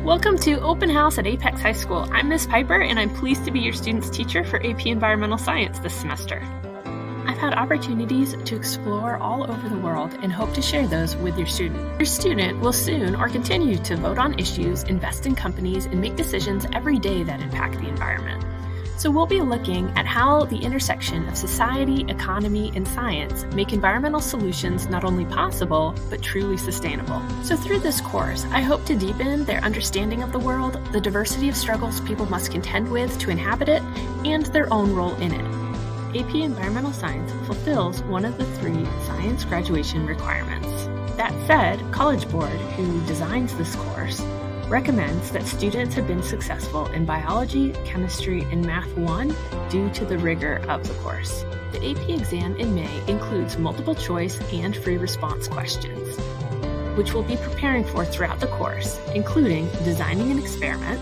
Welcome to Open House at Apex High School. I'm Miss Piper, and I'm pleased to be your student's teacher for AP Environmental Science this semester. I've had opportunities to explore all over the world and hope to share those with your student. Your student will soon or continue to vote on issues, invest in companies, and make decisions every day that impact the environment. So we'll be looking at how the intersection of society, economy, and science make environmental solutions not only possible, but truly sustainable. So through this course, I hope to deepen their understanding of the world, the diversity of struggles people must contend with to inhabit it, and their own role in it. AP Environmental Science fulfills one of the 3 science graduation requirements. That said, College Board, who designs this course, recommends that students have been successful in biology, chemistry, and math 1 due to the rigor of the course. The AP exam in May includes multiple choice and free response questions, which we'll be preparing for throughout the course, including designing an experiment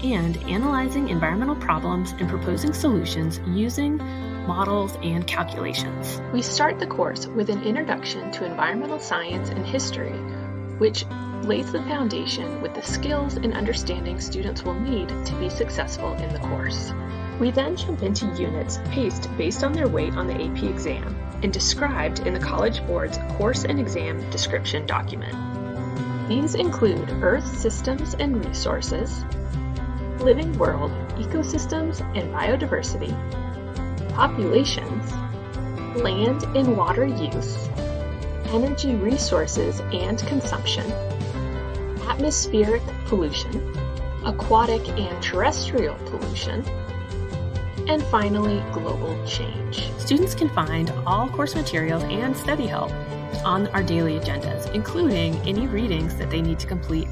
and analyzing environmental problems and proposing solutions using models and calculations. We start the course with an introduction to environmental science and history, which lays the foundation with the skills and understanding students will need to be successful in the course. We then jump into units paced based on their weight on the AP exam and described in the College Board's course and exam description document. These include Earth systems and resources, living world, ecosystems and biodiversity, populations, land and water use, energy resources and consumption, atmospheric pollution, aquatic and terrestrial pollution, and finally, global change. Students can find all course materials and study help on our daily agendas, including any readings that they need to complete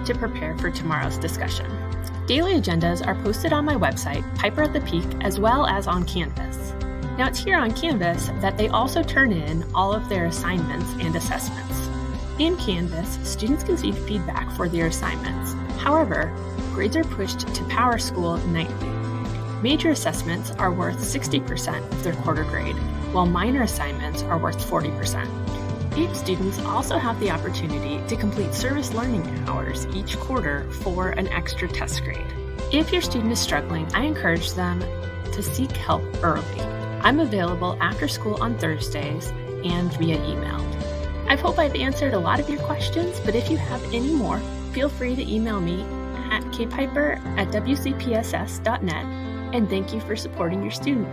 to prepare for tomorrow's discussion. Daily agendas are posted on my website, Piper at the Peak, as well as on Canvas. Now it's here on Canvas that they also turn in all of their assignments and assessments. In Canvas, students can see feedback for their assignments. However, grades are pushed to PowerSchool nightly. Major assessments are worth 60% of their quarter grade, while minor assignments are worth 40%. AP students also have the opportunity to complete service learning hours each quarter for an extra test grade. If your student is struggling, I encourage them to seek help early. I'm available after school on Thursdays and via email. I hope I've answered a lot of your questions, but if you have any more, feel free to email me at kpiper@wcpss.net, and thank you for supporting your student.